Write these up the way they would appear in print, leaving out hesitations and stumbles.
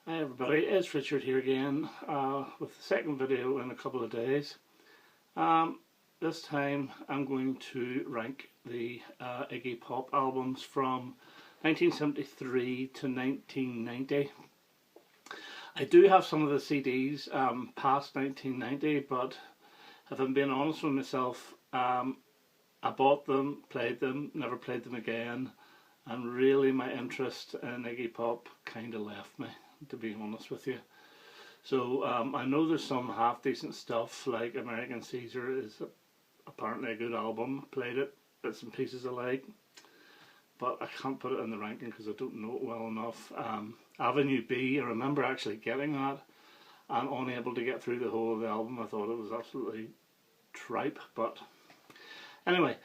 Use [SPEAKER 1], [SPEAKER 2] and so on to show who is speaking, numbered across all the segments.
[SPEAKER 1] Hi everybody, it's Richard here again with the second video in a couple of days. This time I'm going to rank the Iggy Pop albums from 1973 to 1990. I do have some of the CDs past 1990, but if I'm being honest with myself, I bought them, played them, never played them again, and really my interest in Iggy Pop kind of left me, to be honest with you. So I know there's some half decent stuff, like American Caesar is apparently a good album, played it, bits and pieces alike, but I can't put it in the ranking because I don't know it well enough. Avenue B, I remember actually getting that and unable to get through the whole of the album. I thought it was absolutely tripe, but anyway,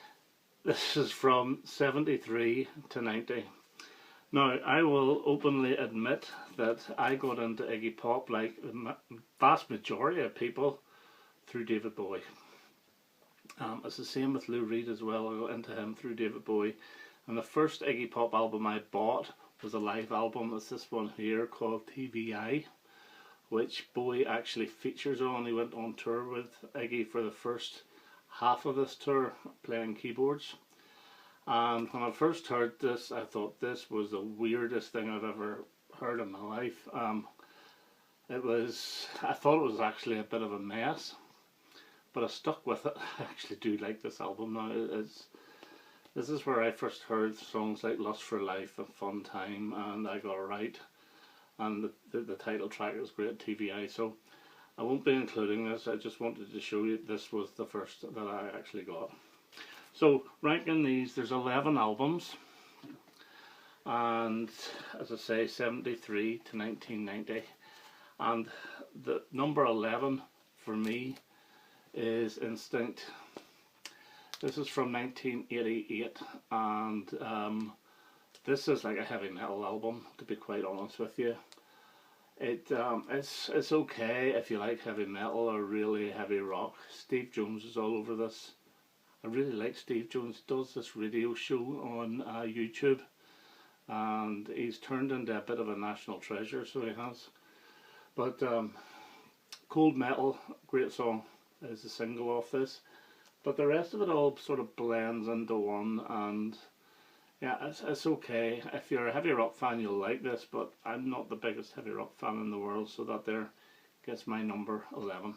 [SPEAKER 1] this is from 73 to 90. Now, I will openly admit that I got into Iggy Pop, like the vast majority of people, through David Bowie. It's the same with Lou Reed as well. I got into him through David Bowie. And the first Iggy Pop album I bought was a live album. It's this one here called TVI, which Bowie actually features on. He went on tour with Iggy for the first half of this tour, playing keyboards. And when I first heard this, I thought this was the weirdest thing I've ever heard in my life. I thought it was actually a bit of a mess, but I stuck with it. I actually do like this album now. This is where I first heard songs like Lust for Life and Fun Time and I Got It Right, and the title track is great, TVI. So I won't be including this. I just wanted to show you this was the first that I actually got. So ranking these, there's 11 albums, and as I say, 73 to 1990, and the number 11 for me is Instinct. This is from 1988, and this is like a heavy metal album, to be quite honest with you. It's okay if you like heavy metal or really heavy rock. Steve Jones is all over this. I really like Steve Jones. He does this radio show on YouTube, and he's turned into a bit of a national treasure, so he has. But Cold Metal, great song, is the single off this. But the rest of it all sort of blends into one, and yeah, it's okay. If you're a heavy rock fan, you'll like this, but I'm not the biggest heavy rock fan in the world, so that there gets my number 11.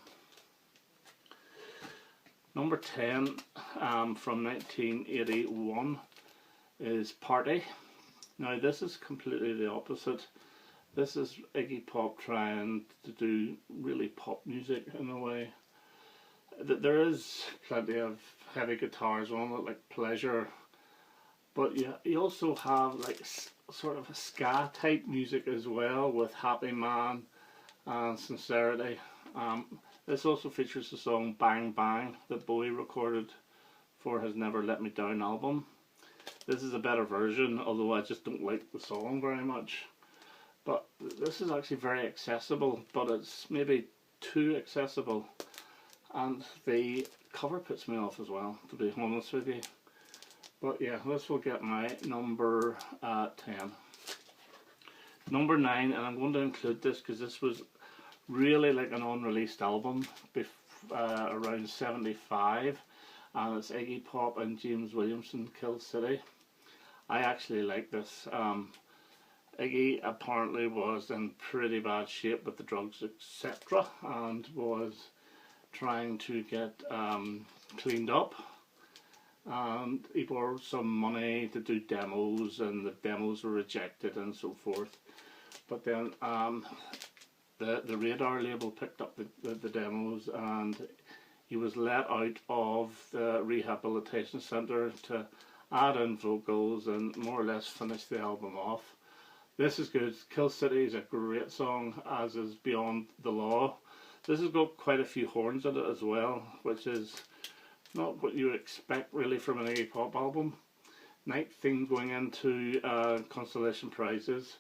[SPEAKER 1] Number 10 from 1981 is Party. Now this is completely the opposite. This is Iggy Pop trying to do really pop music in a way. There is plenty of heavy guitars on it, like Pleasure, but you also have like sort of a ska type music as well with Happy Man and Sincerity. This also features the song Bang Bang that Bowie recorded for his Never Let Me Down album. This is a better version, although I just don't like the song very much. But this is actually very accessible, but it's maybe too accessible. And the cover puts me off as well, to be honest with you. But yeah, this will get my number 10. Number 9, and I'm going to include this because this was really like an unreleased album around 75, and it's Iggy Pop and James Williamson, Kill City. I actually like this. Iggy apparently was in pretty bad shape with the drugs, etc., and was trying to get cleaned up, and he borrowed some money to do demos, and the demos were rejected and so forth. But then the Radar label picked up the demos, and he was let out of the rehabilitation centre to add in vocals and more or less finish the album off. This is good. Kill City is a great song, as is Beyond the Law. This has got quite a few horns in it as well, which is not what you would expect really from an Iggy Pop album. Night Theme going into Consolation Prizes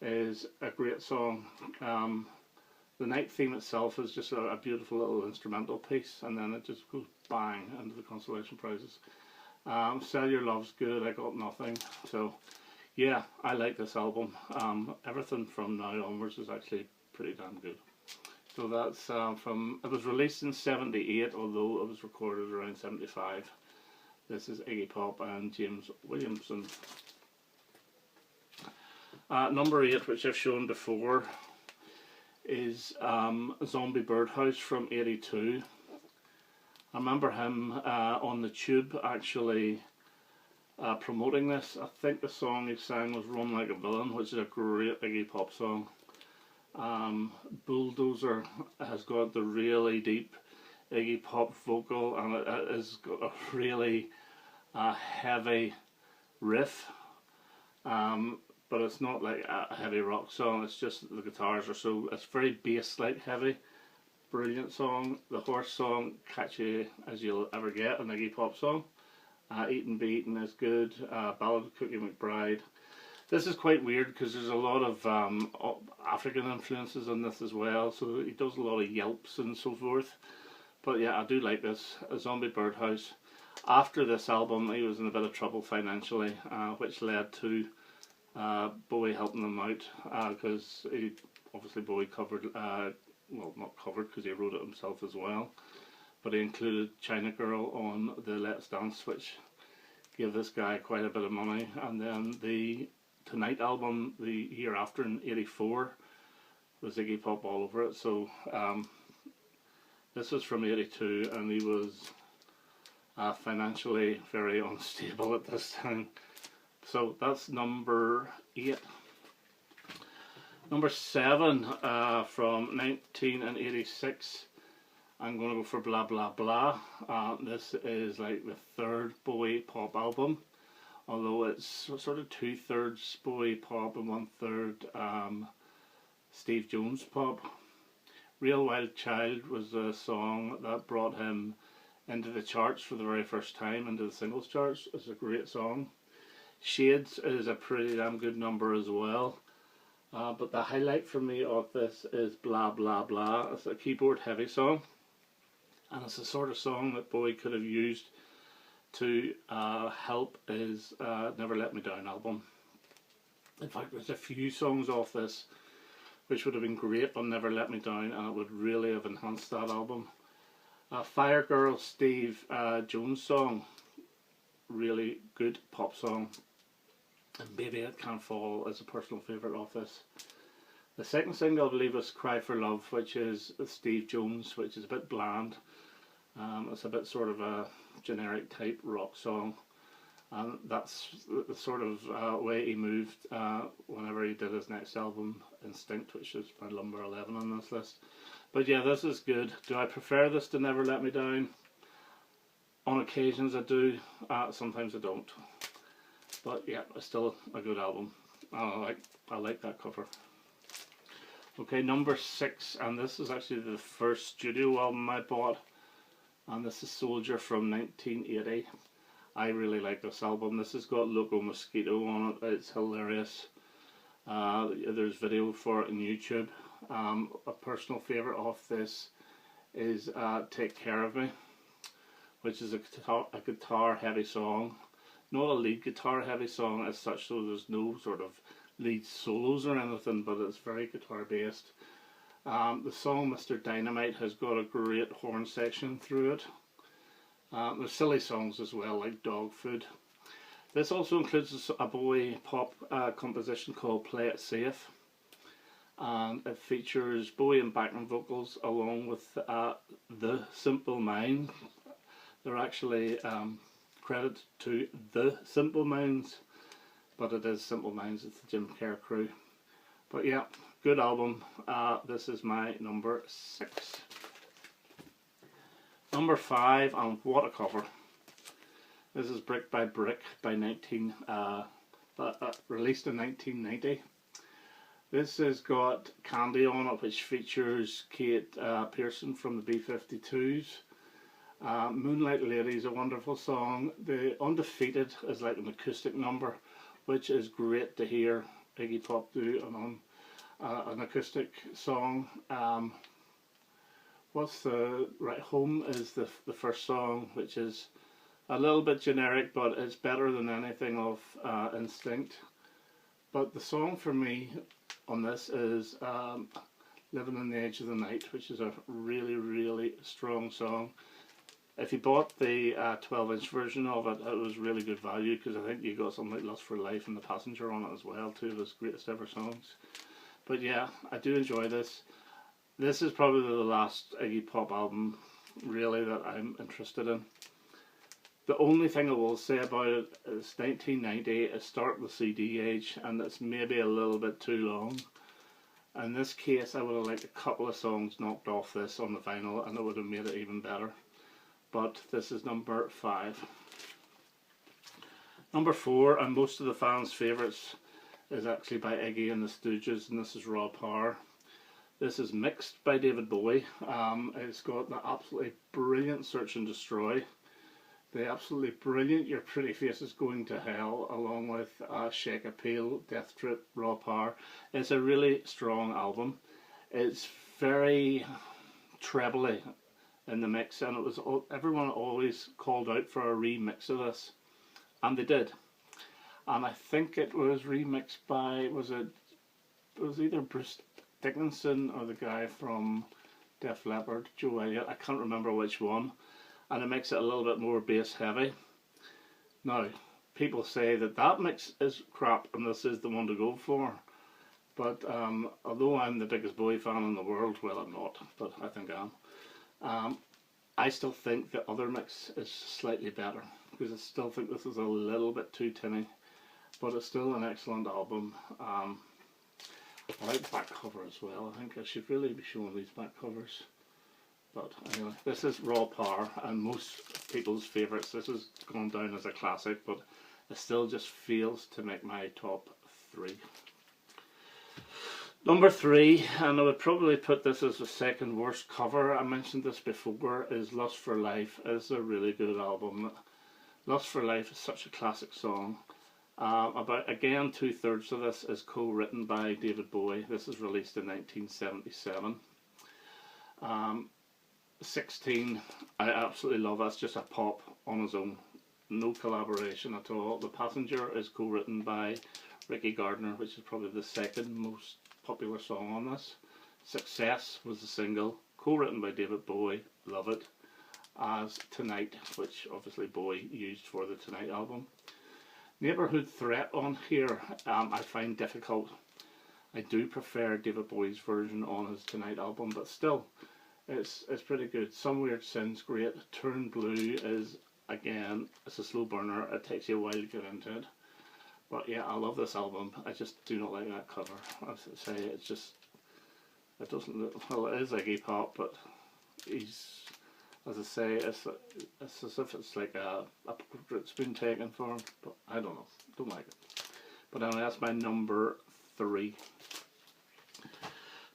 [SPEAKER 1] is a great song. The Night Theme itself is just a beautiful little instrumental piece, and then it just goes bang into the Consolation Prizes. Sell Your Love's good, I Got Nothing. So yeah, I like this album. Everything from now onwards is actually pretty damn good. So that's it was released in '78, although it was recorded around '75. This is Iggy Pop and James Williamson. Number 8, which I've shown before, is Zombie Birdhouse from '82. I remember him on the Tube actually promoting this. I think the song he sang was Run Like a Villain, which is a great Iggy Pop song. Bulldozer has got the really deep Iggy Pop vocal, and it has got a really heavy riff, but it's not like a heavy rock song, it's just the guitars are so, it's very bass like heavy. Brilliant song. The horse song, catchy as you'll ever get an Iggy Pop song. Eatin' Be Eatin' is good. Ballad of Cookie McBride. This is quite weird because there's a lot of African influences in this as well, so he does a lot of yelps and so forth. But yeah, I do like this. Zombie Birdhouse. After this album, he was in a bit of trouble financially, which led to Bowie helping him out, because obviously Bowie covered, well, not covered because he wrote it himself as well, but he included China Girl on the Let's Dance, which gave this guy quite a bit of money. And then the Tonight album the year after, in '84, was Iggy Pop all over it. So this was from '82, and he was financially very unstable at this time. So that's number 8. Number 7, from 1986, I'm going to go for Blah Blah Blah. This is like the 3rd Bowie pop album, although it's sort of 2/3 Bowie pop and 1/3 Steve Jones pop. Real Wild Child was a song that brought him into the charts for the very first time, into the singles charts. It's a great song. Shades is a pretty damn good number as well. But the highlight for me of this is Blah Blah Blah. It's a keyboard heavy song, and it's the sort of song that Bowie could have used to help his Never Let Me Down album. In fact, there's a few songs off this which would have been great on Never Let Me Down, and it would really have enhanced that album. Fire Girl, Steve Jones song, really good pop song. And Baby It Can't Fall is a personal favourite of this. The second single, I believe, was Cry for Love, which is Steve Jones, which is a bit bland. It's a bit sort of a generic type rock song, and that's the sort of way he moved whenever he did his next album, Instinct, which is my number 11 on this list. But yeah, this is good. Do I prefer this to Never Let Me Down? On occasions I do, sometimes I don't. But yeah, it's still a good album. I like that cover. Okay, number 6, and this is actually the first studio album I bought, and this is Soldier from 1980. I really like this album. This has got Loco Mosquito on it. It's hilarious. There's video for it on YouTube. A personal favourite of this is Take Care of Me, which is a guitar heavy song. Not a lead guitar heavy song as such, so there's no sort of lead solos or anything, but it's very guitar based. The song Mr. Dynamite has got a great horn section through it. There's silly songs as well, like Dog Food. This also includes a Bowie pop composition called Play It Safe, and it features Bowie and backing vocals along with The Simple Minds. They're actually credit to The Simple Minds, but it is Simple Minds, it's the Jim Kerr crew. But yeah, good album. This is my number 6. Number 5, and what a cover. This is Brick by Brick by released in 1990. This has got Candy on it, which features Kate Pearson from the B-52s. Moonlight Lady is a wonderful song. The Undefeated is like an acoustic number, which is great to hear Iggy Pop do an acoustic song. Home is the first song, which is a little bit generic, but it's better than anything of Instinct. But the song for me on this is Living on the Edge of the Night, which is a really, really strong song. If you bought the 12-inch version of it, it was really good value, because I think you got something like Lust for Life and The Passenger on it as well, two of his greatest ever songs. But yeah, I do enjoy this. This is probably the last Iggy Pop album really that I'm interested in. The only thing I will say about it is 1990 is start the CD age, and it's maybe a little bit too long. In this case, I would have liked a couple of songs knocked off this on the vinyl, and it would have made it even better. But this is number 5. Number 4, and most of the fans' favourites, is actually by Iggy and the Stooges, and this is Raw Power. This is mixed by David Bowie. It's got the absolutely brilliant Search and Destroy, the absolutely brilliant Your Pretty Face Is Going to Hell, along with Shake Appeal, Death Trip, Raw Power. It's a really strong album. It's very trebly in the mix, and it was everyone always called out for a remix of this, and they did. And I think it was remixed by, it was either Bruce Dickinson or the guy from Def Leppard, Joe Elliott, I can't remember which one, and it makes it a little bit more bass heavy. Now, people say that that mix is crap and this is the one to go for, but although I'm the biggest Bowie fan in the world, well, I'm not, but I think I am, I still think the other mix is slightly better, because I still think this is a little bit too tinny, but it's still an excellent album. I like the back cover as well. I think I should really be showing these back covers. But anyway, this is Raw Power, and most people's favourites. This has gone down as a classic, but it still just fails to make my top 3. Number 3, and I would probably put this as the second worst cover, I mentioned this before, is Lust for Life. It's a really good album. Lust for Life is such a classic song. Again, 2/3 of this is co-written by David Bowie. This is released in 1977. 16, I absolutely love. That's just a pop on its own. No collaboration at all. The Passenger is co-written by Ricky Gardner, which is probably the second most popular song on this. Success was the single, co-written by David Bowie. Love it. As Tonight, which obviously Bowie used for the Tonight album. Neighbourhood Threat on here, I find difficult. I do prefer David Bowie's version on his Tonight album, but still, it's pretty good. Some Weird Sin's great. Turn Blue is, again, it's a slow burner. It takes you a while to get into it. But yeah, I love this album. I just do not like that cover. As I say, it's just, it doesn't look, well, it is Iggy Pop, but he's, as I say, it's as if it's like a portrait that's been taken for him, but I don't know, don't like it. But anyway, that's my number 3.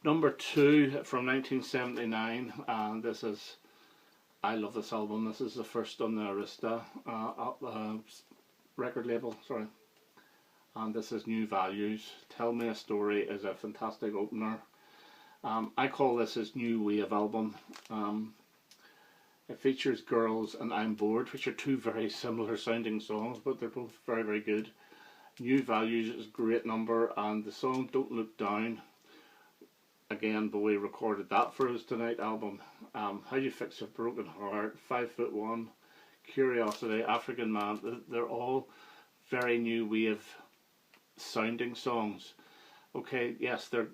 [SPEAKER 1] Number 2 from 1979, and this is, I love this album. This is the first on the Arista record label, sorry. And this is New Values. Tell Me a Story is a fantastic opener. I call this his new wave album. It features Girls and I'm Bored, which are two very similar sounding songs, but they're both very, very good. New Values is a great number, and the song Don't Look Down, again, Bowie recorded that for his Tonight album. How You Fix a Broken Heart, 5'1", Curiosity, African Man, they're all very new wave sounding songs. Okay, yes, they're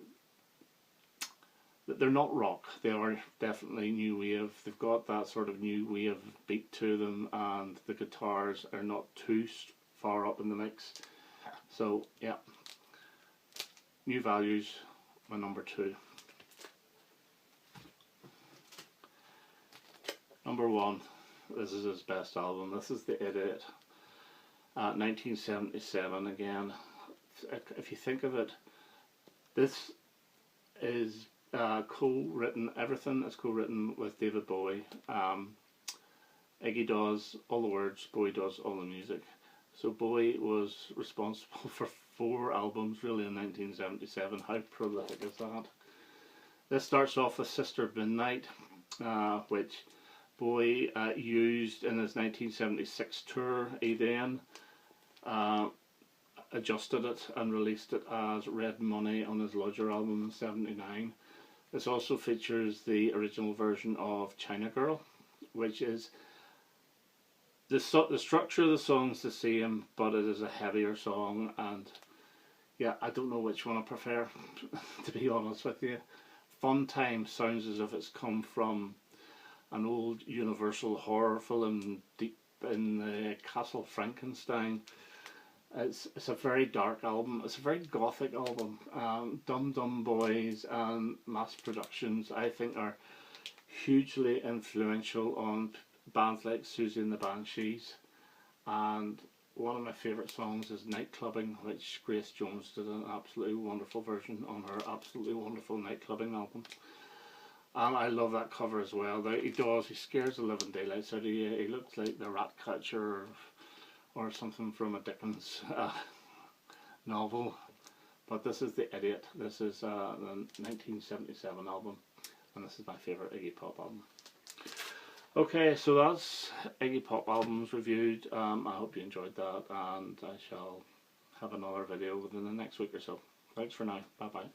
[SPEAKER 1] not rock, they are definitely new wave. They've got that sort of new wave beat to them, and the guitars are not too far up in the mix. So yeah, New Values, my number 2. Number 1, this is his best album. This is The Idiot, 1977 again. If you think of it, this is co-written, everything is co-written with David Bowie. Iggy does all the words, Bowie does all the music. So Bowie was responsible for 4 albums really in 1977. How prolific is that? This starts off with Sister Midnight, which Bowie used in his 1976 tour, Eden. adjusted it and released it as Red Money on his Lodger album in '79. This also features the original version of China Girl, which is the structure of the song is the same, but it is a heavier song, and yeah, I don't know which one I prefer, to be honest with you. Fun Time sounds as if it's come from an old Universal horror film deep in the Castle Frankenstein. It's a very dark album. It's a very gothic album. Dum Dum Boys and Mass Productions, I think, are hugely influential on bands like Susie and the Banshees. And one of my favourite songs is Nightclubbing, which Grace Jones did an absolutely wonderful version on her absolutely wonderful Nightclubbing album. And I love that cover as well. He scares the living daylights out of you. He looks like the rat catcher or something from a Dickens novel. But this is The Idiot. This is the 1977 album, and this is my favourite Iggy Pop album. Okay, so that's Iggy Pop albums reviewed. I hope you enjoyed that, and I shall have another video within the next week or so. Thanks for now. Bye bye.